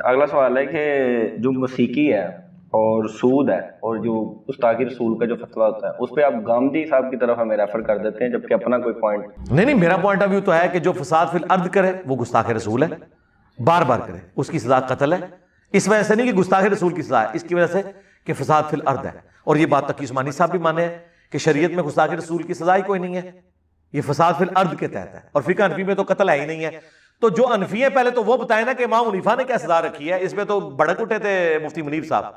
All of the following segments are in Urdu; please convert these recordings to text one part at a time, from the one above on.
اگلا سوال ہے کہ جو موسیقی ہے اور سود ہے اور جو گستاخی رسول کا جو فتویٰ ہوتا ہے اس پہ آپ گامدی صاحب کی طرف ہمیں ریفر کر دیتے ہیں، جبکہ اپنا کوئی پوائنٹ نہیں، میرا پوائنٹ آف ویو تو ہے کہ جو فساد فی الارض کرے وہ گستاخ رسول ہے، بار بار کرے اس کی سزا قتل ہے. اس وجہ سے نہیں کہ گستاخ رسول کی سزا ہے، اس کی وجہ سے کہ فساد فی الارض ہے. اور یہ بات تقی عثمانی صاحب بھی مانے ہیں کہ شریعت میں گستاخ رسول کی سزا ہی کوئی نہیں ہے، یہ فساد فی الارض کے تحت ہے. اور فقہ حنفی میں تو قتل ہے ہی نہیں ہے. تو جو حنفی ہیں پہلے تو وہ بتائیں نا کہ امام حنیفہ نے کیا سزا رکھی ہے. اس میں تو بڑک اٹھے تھے مفتی منیف صاحب.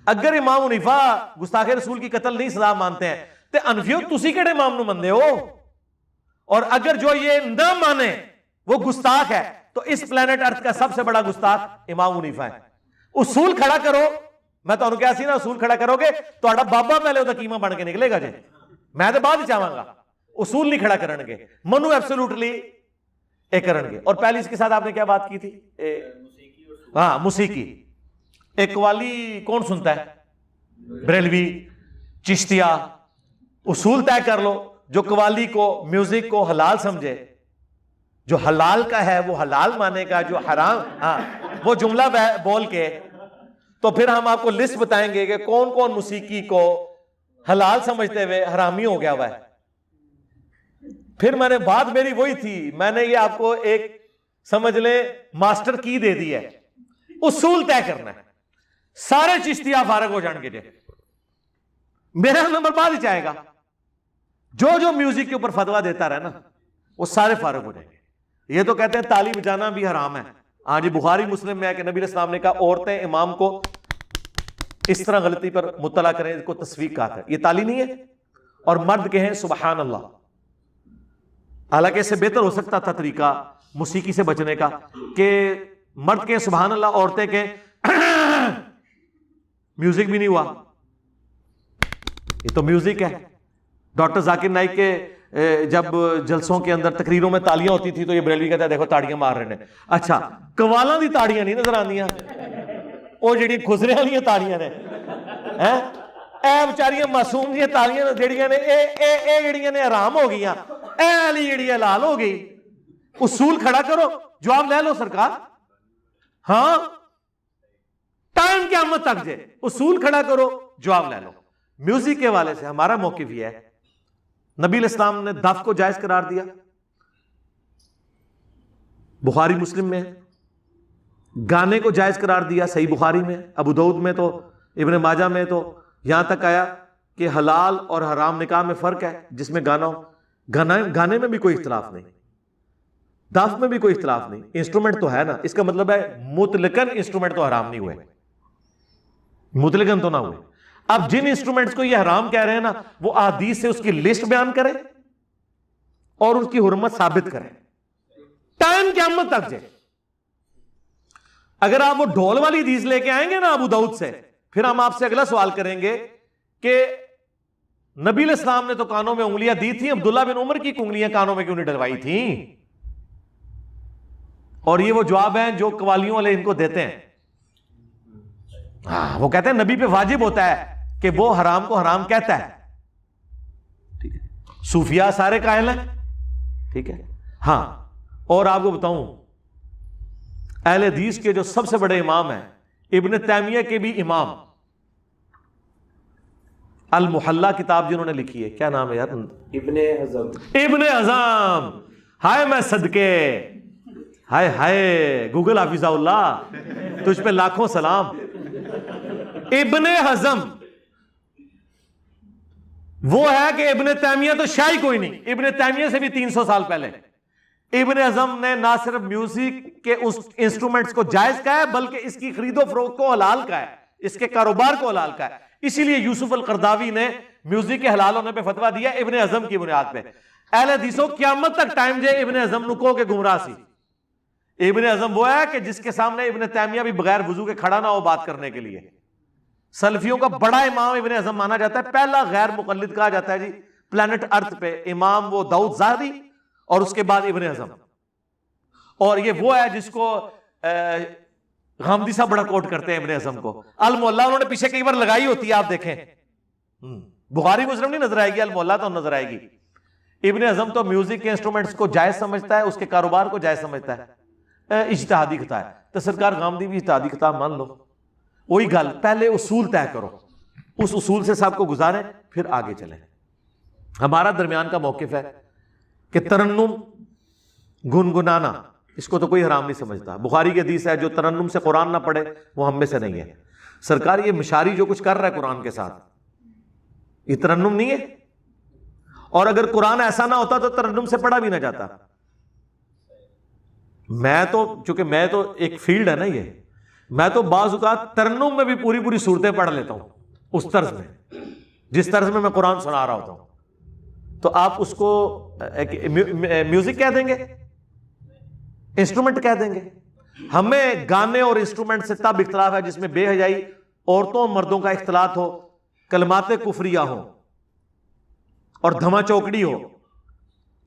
اگر امام حنیفہ گستاخ رسول کی قتل نہیں سزا مانتے ہیں تو حنفیوں تسی کہڑے امام نو مندے ہو؟ اور اگر جو یہ نہ مانے وہ گستاخ ہے تو اس پلانٹ ارتھ کا سب سے بڑا گستاخ امام حنیفہ ہے. اصول کھڑا کرو، میں تو کیا سی نا اصول کھڑا کرو گے تو بابا پہلے وہ قیمہ بن کے نکلے گا جی، میں تو بعد چاہوں گا. اصول نہیں کھڑا کرن گے، منو ایبسولوٹلی ایک کرن گے. اور پہلی اس کے ساتھ آپ نے کیا بات کی تھی؟ ہاں موسیقی. ایک قوالی کون سنتا ہے؟ بریلوی، چشتیہ. اصول طے کر لو، جو قوالی کو میوزک کو حلال سمجھے، جو حلال کا ہے وہ حلال مانے گا، جو حرام وہ جملہ بول کے. تو پھر ہم آپ کو لسٹ بتائیں گے کہ کون کون موسیقی کو حلال سمجھتے ہوئے حرامی ہو گیا ہوا ہے. پھر میں نے بات میری وہی تھی، میں نے یہ آپ کو ایک سمجھ لیں ماسٹر کی دے دی ہے. اصول طے کرنا ہے، سارے چشتیہ فارغ ہو جان کے جائے، میرا نمبر بعد ہی چاہے گا. جو میوزک کے اوپر فتویٰ دیتا رہے نا وہ سارے فارغ ہو جائیں گے. یہ تو کہتے ہیں تالی بجانا بھی حرام ہے. ہاں جی، بخاری مسلم میں ہے کہ نبی علیہ السلام نے کہا عورتیں امام کو اس طرح غلطی پر مطلع کریں، اس کو تصفیق کہا ہے. یہ تالی نہیں ہے. اور مرد کہیں سبحان اللہ. حالانکہ اس سے بہتر ہو سکتا تھا طریقہ موسیقی سے بچنے کا کہ مرد کہیں سبحان اللہ، عورتیں کہیں میوزک بھی نہیں ہوا. یہ تو میوزک ہے. ڈاکٹر ذاکر نائک کے جب جلسوں کے اندر تقریروں میں تالیاں ہوتی تھی تو یہ بریلوی کہتا ہے دیکھو تاڑیاں مار رہے ہیں. اچھا، قوالاں دی تاڑیاں نہیں نظر آندیاں، وہ جڑی خسرے والی تاڑیاں نے، اے بیچاریاں معصوم جی تاڑیاں جڑیاں نے اے جڑیاں نے حرام ہو گئیاں، اے والی جڑی حلال ہو گئی. اصول کھڑا کرو، جواب لے لو سرکار. ہاں ٹائم قیامت تک جے اصول کھڑا کرو، جواب لے لو. میوزک کے حوالے سے ہمارا موقف یہ ہے، نبی علیہ السلام نے دف کو جائز قرار دیا، بخاری مسلم میں. گانے کو جائز قرار دیا، صحیح بخاری میں، ابو داؤد میں، تو ابن ماجہ میں، تو یہاں تک آیا کہ حلال اور حرام نکاح میں فرق ہے جس میں گانا ہو. گانے میں بھی کوئی اختلاف نہیں، دف میں بھی کوئی اختلاف نہیں. انسٹرومنٹ تو ہے نا، اس کا مطلب ہے مطلقاً انسٹرومنٹ تو حرام نہیں ہوئے، مطلقاً تو نہ ہوئے. اب جن انسٹرومنٹس کو یہ حرام کہہ رہے ہیں نا وہ احادیث سے اس کی لسٹ بیان کرے اور اس کی حرمت ثابت کرے، ٹائم قیامت تک جائے. اگر آپ وہ ڈھول والی حدیث لے کے آئیں گے نا ابو داؤد سے، پھر ہم آپ سے اگلا سوال کریں گے کہ نبی علیہ السلام نے تو کانوں میں انگلیاں دی تھیں، عبداللہ بن عمر کی انگلیاں کانوں میں کیوں نہیں ڈلوائی تھیں؟ اور یہ وہ جواب ہیں جو قوالیوں والے ان کو دیتے ہیں. ہاں، وہ کہتے ہیں نبی پہ واجب ہوتا ہے کہ وہ حرام کو حرام کہتا ہے. ٹھیک ہے، صوفیاء سارے قائل ہیں. ٹھیک ہے. ہاں، اور آپ کو بتاؤں اہل حدیث کے جو سب سے بڑے امام ہیں، ابن تیمیہ کے بھی امام، المحلہ کتاب جنہوں نے لکھی ہے، کیا نام ہے یار؟ ابن حزم. ابن حزم. ہائے میں صدقے، ہائے ہائے گوگل حافظہ اللہ، تجھ پہ لاکھوں سلام. ابن حزم وہ ہے کہ ابن تیمیہ تو شاہی کوئی نہیں، ابن تیمیہ سے بھی 300 سال پہلے. ابن حزم نے نہ صرف میوزک کے اس انسٹرومنٹس کو جائز کہا ہے بلکہ اس کی خرید و فروخت کو حلال کہا ہے، اس کے کاروبار کو حلال کہا ہے. اسی لیے یوسف القرداوی نے میوزک کے حلال ہونے پہ فتویٰ دیا ابن حزم کی بنیاد پہ. اہل حدیثوں قیامت تک ٹائم جائے ابن حزم نکو کے گمراہ سی. ابن حزم وہ ہے کہ جس کے سامنے ابن تیمیہ بھی بغیر وضو کے کھڑا نہ ہو بات کرنے کے لیے. سلفیوں کا بڑا امام ابن حزم مانا جاتا ہے، پہلا غیر مقلد کہا جاتا ہے جی پلانٹ ارتھ پہ. امام وہ داؤد ظاہری اور اس کے بعد ابن حزم. اور یہ وہ ہے جس کو غامدی صاحب بڑا کوٹ کرتے ہیں ابن حزم کو. المحلہ انہوں نے پیچھے کئی بار لگائی ہوتی ہے، آپ دیکھیں بخاری مسلم نہیں نظر آئے گی، المحلہ تو نظر آئے گی. ابن حزم تو میوزک کے انسٹرومنٹس کو جائز سمجھتا ہے، اس کے کاروبار کو جائز سمجھتا ہے. اجتہادی خطا ہے تو سرکار غامدی بھی اجتہادی خطا مان لو. وہی گل، پہلے اصول طے کرو، اس اصول سے سب کو گزاریں پھر آگے چلیں. ہمارا درمیان کا موقف ہے کہ ترنم گنگنانا اس کو تو کوئی حرام نہیں سمجھتا. بخاری کی حدیث ہے جو ترنم سے قرآن نہ پڑھے وہ ہم میں سے نہیں ہے. سرکار یہ مشاری جو کچھ کر رہا ہے قرآن کے ساتھ یہ ترنم نہیں ہے، اور اگر قرآن ایسا نہ ہوتا تو ترنم سے پڑھا بھی نہ جاتا. میں تو چونکہ میں تو ایک فیلڈ ہے نا یہ، میں تو بعض اوقات ترنم میں بھی پوری پوری صورتیں پڑھ لیتا ہوں اس طرز میں جس طرز میں قرآن سنا رہا ہوتا ہوں. تو آپ اس کو میوزک کہہ دیں گے، انسٹرومنٹ کہہ دیں گے. ہمیں گانے اور انسٹرومنٹ سے تب اختلاف ہے جس میں بے حیائی، عورتوں اور مردوں کا اختلاط ہو، کلمات کفریہ ہو اور دھما چوکڑی ہو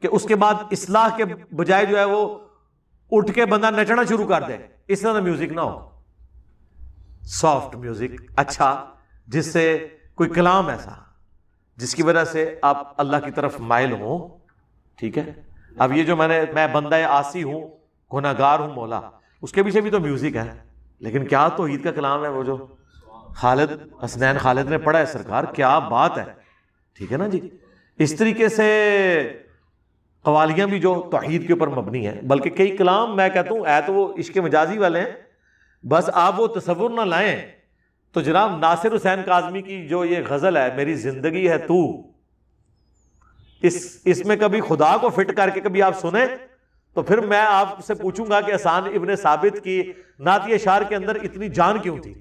کہ اس کے بعد اصلاح کے بجائے جو ہے وہ اٹھ کے بندہ نچنا شروع کر دے. اس طرح میوزک نہ ہو، سافٹ میوزک اچھا، جس سے کوئی کلام ایسا جس کی وجہ سے آپ اللہ کی طرف مائل ہوں. ٹھیک ہے. اب یہ جو میں بندہ عاصی ہوں، گناہگار ہوں مولا، اس کے پیچھے بھی تو میوزک ہے، لیکن کیا توحید کا کلام ہے وہ جو خالد حسنین خالد نے پڑھا ہے سرکار، کیا بات ہے. ٹھیک ہے نا جی. اس طریقے سے قوالیاں بھی جو توحید کے اوپر مبنی ہیں، بلکہ کئی کلام میں کہتا ہوں ہے تو وہ عشق مجازی والے ہیں، بس آپ وہ تصور نہ لائیں. تو جناب ناصر حسین کاظمی کی جو یہ غزل ہے میری زندگی ہے تو، اس میں کبھی خدا کو فٹ کر کے کبھی آپ سنیں تو پھر میں آپ سے پوچھوں گا کہ حسان ابن ثابت کی نعت اشعار کے اندر اتنی جان کیوں تھی،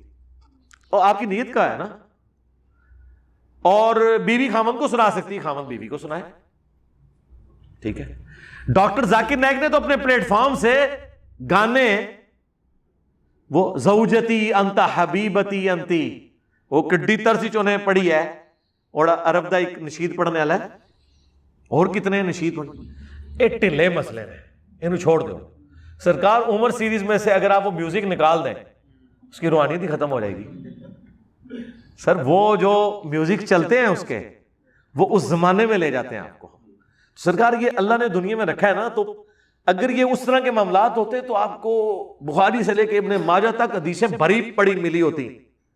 اور آپ کی نیت کا ہے نا. اور بیوی خامند کو سنا سکتی، خامند بیوی کو سنائے. ٹھیک ہے. ڈاکٹر ذاکر نائک نے تو اپنے پلیٹ فارم سے گانے، وہ زوجتی انت حبیبتی انتی، وہ کڈی طرزی چونے پڑھی ہے، اور عرب دا ایک نشید پڑھنے والا ہے، اور کتنے نشید پڑھنے. ایک ٹلے مسئلے میں انہوں چھوڑ دو. سرکار عمر سیریز میں سے اگر آپ وہ میوزک نکال دیں اس کی روحانیت ہی ختم ہو جائے گی. سر وہ جو میوزک چلتے ہیں اس کے، وہ اس زمانے میں لے جاتے ہیں آپ کو. سرکار یہ اللہ نے دنیا میں رکھا ہے نا، تو اگر یہ اس طرح کے معاملات ہوتے تو آپ کو بخاری سے لے کے ابن ماجہ تک حدیثیں بھری پڑی ملی ہوتی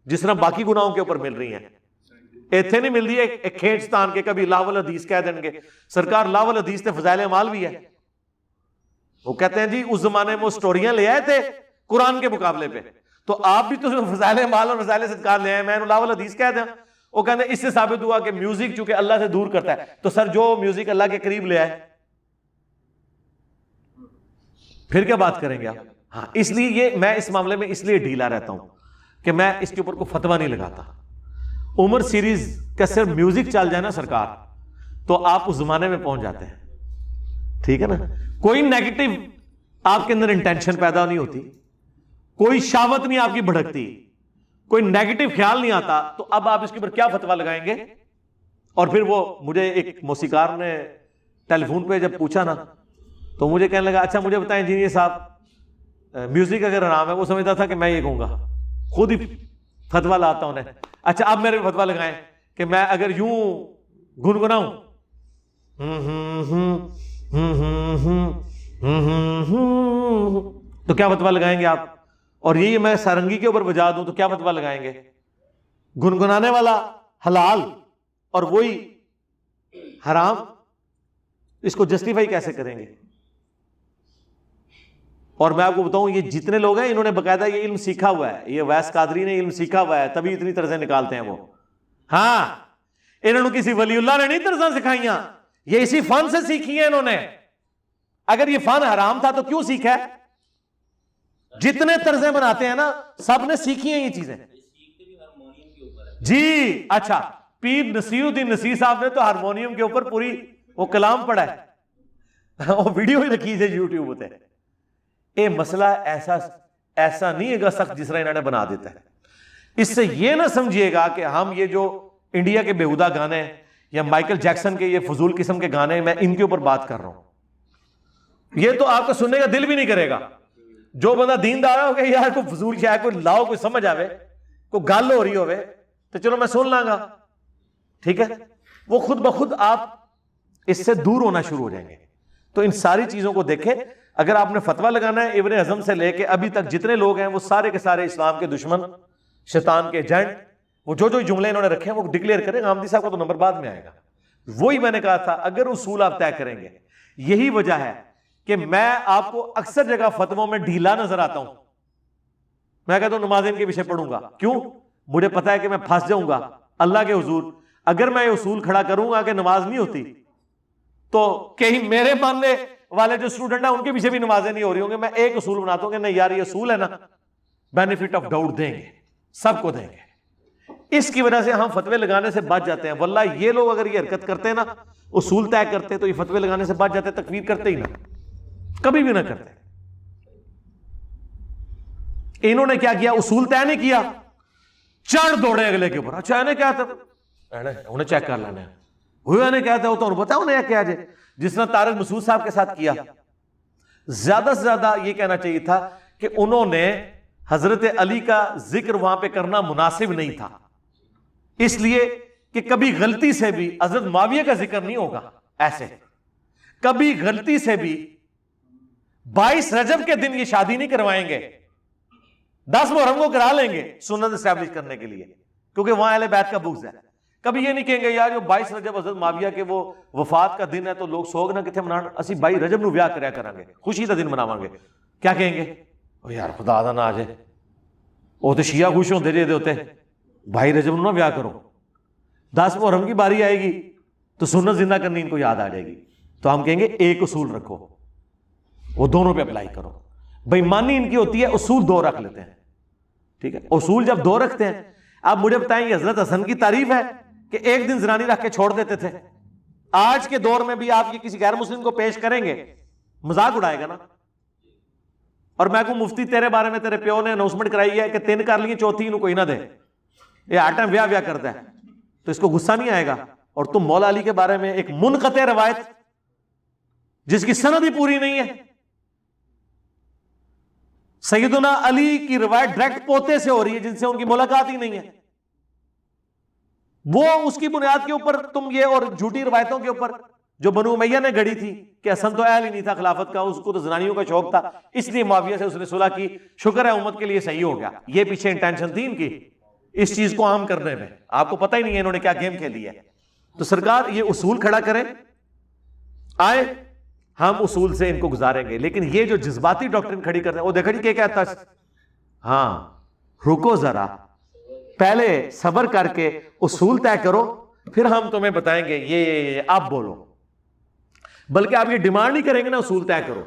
جس طرح باقی گناہوں کے اوپر مل رہی ہیں. ایتھے نہیں مل رہی ہے ایک کھینچتان کے کبھی لاول حدیث کہہ دیں گے. سرکار لاول حدیث تے فضائل اعمال بھی ہے. وہ کہتے ہیں جی اس زمانے میں وہ سٹوریاں لے آئے تھے قرآن کے مقابلے پہ، تو آپ بھی تو فضائل اعمال اور فضائل صدقات لے آئے، میں انہوں لاول حدیث کہہ دیں. وہ کہتے ہیں اس سے ثابت ہوا کہ میوزک چونکہ اللہ سے دور کرتا ہے، تو سر جو میوزک اللہ کے قریب لے آئے پھر کیا بات کریں گے آپ. ہاں اس لیے یہ میں اس معاملے میں اس لیے ڈھیلا رہتا ہوں کہ میں اس کے اوپر کوئی فتویٰ نہیں لگاتا. عمر سیریز کا صرف میوزک چل جائے نا سرکار تو آپ اس زمانے میں پہنچ جاتے ہیں. ٹھیک ہے نا. کوئی نیگیٹو آپ کے اندر انٹینشن پیدا نہیں ہوتی، کوئی شہوت نہیں آپ کی بھڑکتی، کوئی نیگیٹو خیال نہیں آتا، تو اب آپ اس کے اوپر کیا فتویٰ لگائیں گے. اور پھر وہ مجھے ایک موسیقار نے ٹیلی فون پہ جب پوچھا نا تو مجھے کہنے لگا اچھا مجھے بتائیں انجینئر صاحب میوزک اگر حرام ہے، وہ سمجھتا تھا کہ میں یہ کہوں گا، خود ہی فتویٰ لاتا ہوں. اچھا اب میرے فتویٰ لگائیں کہ میں اگر یوں گنگناؤں تو کیا فتویٰ لگائیں گے آپ. اور یہ میں سارنگی کے اوپر بجا دوں تو کیا فتویٰ لگائیں گے. گنگنانے والا حلال اور وہی حرام، اس کو جسٹیفائی کیسے کریں گے. اور میں آپ کو بتاؤں یہ جتنے لوگ ہیں انہوں نے باقاعدہ یہ علم سیکھا ہوا ہے، یہ ویس قادری نے علم سیکھا ہوا ہے تبھی اتنی طرزیں نکالتے ہیں وہ. ہاں انہوں نے کسی ولی اللہ نے نہیں طرزیں سکھائیاں، یہ اسی فن سے سیکھی ہیں انہوں نے. اگر یہ فن حرام تھا تو کیوں سیکھا ہے. جتنے طرزیں بناتے ہیں نا سب نے سیکھی ہیں یہ چیزیں. جی اچھا پیر نصیر الدین نصیر صاحب نے تو ہارمونیم کے اوپر پوری وہ کلام پڑھا ہے، وہ ویڈیو ہی رکھی ہے یوٹیوب پہ. یہ مسئلہ ایسا نہیں ہے گا سخت جس طرح انہوں نے بنا دیتا ہے. اس سے یہ نہ سمجھیے گا کہ ہم یہ جو انڈیا کے بیہودہ گانے یا مائیکل جیکسن کے یہ فضول قسم کے گانے میں ان کے اوپر بات کر رہا ہوں، یہ تو آپ کو سننے کا دل بھی نہیں کرے گا. جو بندہ دیندار ہو گیا یار کوئی فضول شاید کوئی لاؤ کوئی سمجھ آوے کوئی گل ہو رہی ہوئے تو چلو میں سن لاں گا. ٹھیک ہے. وہ خود بخود آپ اس سے دور ہونا شروع ہو جائیں گے. تو ان ساری چیزوں کو دیکھیں. اگر آپ نے فتویٰ لگانا ہے ابن حزم سے لے کے ابھی تک جتنے لوگ ہیں وہ سارے کے سارے اسلام کے دشمن، شیطان کے ایجنٹ، وہ جو جملے انہوں نے رکھے ہیں وہ ڈکلیئر کریں. غامدی صاحب کا تو نمبر بعد میں آئے گا. وہی میں نے کہا تھا اگر اصول آپ طے کریں گے. یہی وجہ ہے کہ میں آپ کو اکثر جگہ فتووں میں ڈھیلا نظر آتا ہوں. میں کہتا ہوں نماز ان کے پیچھے پڑھوں گا. کیوں؟ مجھے پتا ہے کہ میں پھنس جاؤں گا اللہ کے حضور. اگر میں یہ اصول کھڑا کروں گا کہ نماز نہیں ہوتی تو کہیں میرے ماننے والے جو اسٹوڈنٹ ہیں ان کے پیچھے بھی نمازیں نہیں ہو رہی ہوں گے. میں ایک اصول بناتا ہوں کہ نہیں یار یہ اصول ہے نا، بینیفٹ آف ڈاؤٹ دیں گے، سب کو دیں گے. اس کی وجہ سے ہم فتوے لگانے سے بچ جاتے ہیں. واللہ یہ لوگ اگر یہ حرکت کرتے ہیں نا، اصول طے کرتے تو یہ فتوے لگانے سے بچ جاتے، تکفیر کرتے ہی نہ، کبھی بھی نہ کرتے. انہوں نے کیا کیا؟ اصول طے نہیں کیا، چڑھ دوڑے اگلے کے اوپر. اچھا انہیں کیا تھا، انہیں چیک کر لینا ہے، وہ انہیں کیا تھا، وہ تو بتا انہیں کیا جائے. جس نے طارق مسعود صاحب کے ساتھ کیا، زیادہ سے زیادہ یہ کہنا چاہیے تھا کہ انہوں نے حضرت علی کا ذکر وہاں پہ کرنا مناسب نہیں تھا، اس لیے کہ کبھی غلطی سے بھی حضرت معاویہ کا ذکر نہیں ہوگا. ایسے کبھی غلطی سے بھی 22 رجب کے دن یہ شادی نہیں کروائیں گے، 10 محرم کو کرا لیں گے سنت اسٹیبلش کرنے کے لیے، کیونکہ وہاں اہل بیت کا بغض ہے. کبھی یہ نہیں کہیں گے یار جو 22 رجب حضرت معاویہ کے وہ وفات کا دن ہے تو لوگ سوگ نہ کتنے منانا، اسی 22 رجب نو بیاہ کریا کریں گے، خوشی کا دن مناواں گے. کیا کہیں گے؟ یار خدا دا نہ آ جائے، وہ تو شیعہ خوش ہوتے جے ہوتے 22 رجب نو نہ بیاہ کرو، 10 محرم کی باری آئے گی تو سنت زندہ کرنی ان کو یاد آ جائے گی. تو ہم کہیں گے ایک اصول رکھو، وہ دونوں پہ اپلائی کرو. بےایمانی ان کی ہوتی ہے اصول 2 رکھ لیتے ہیں. ٹھیک ہے، اصول جب 2 رکھتے ہیں. آپ مجھے بتائیں یہ حضرت حسن کی تعریف ہے کہ ایک دن زنانی رکھ کے چھوڑ دیتے تھے؟ آج کے دور میں بھی آپ یہ کسی غیر مسلم کو پیش کریں گے مذاق اڑائے گا نا. اور میں کو مفتی تیرے بارے میں تیرے پیو نے اناؤنسمنٹ کرائی ہے کہ 3 کر لیے چوتھی انہوں کوئی نہ دے، یہ ہر ٹائم ویا کرتا ہے، تو اس کو غصہ نہیں آئے گا. اور تم مولا علی کے بارے میں ایک منقطع روایت جس کی سند ہی پوری نہیں ہے، سیدنا علی کی روایت ڈائریکٹ پوتے سے ہو رہی ہے جن سے ان کی ملاقات ہی نہیں ہے، وہ اس کی بنیاد کے اوپر تم یہ اور جھوٹی روایتوں کے اوپر جو بنو امیہ نے گڑی تھی کہ حسن تو اہل ہی نہیں تھا خلافت کا، اس کو تو زنانیوں کا شوق تھا، اس لیے معاویہ سے اس نے صلح کی، شکر ہے امت کے لیے صحیح ہو گیا. یہ پیچھے انٹینشن تھی ان کی اس چیز کو عام کرنے میں. آپ کو پتہ ہی نہیں ہے انہوں نے کیا گیم کھیلی ہے. تو سرکار یہ اصول کھڑا کریں، آئے ہم اصول سے ان کو گزاریں گے. لیکن یہ جو جذباتی ڈاکٹرن کھڑی کرتے ہیں، وہ دیکھا جی کیا کہتا ہے، ہاں رکو ذرا، پہلے صبر کر کے اصول طے کرو، پھر ہم تمہیں بتائیں گے یہ آپ بولو. بلکہ آپ یہ ڈیمانڈ نہیں کریں گے نا اصول طے کرو،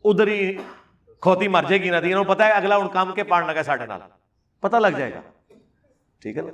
ادھر ہی کھوتی مر جائے گی نا. پتا ہے اگلا ان کام کے پاڑنا کا ساڑھے نال پتہ لگ جائے گا. ٹھیک ہے نا.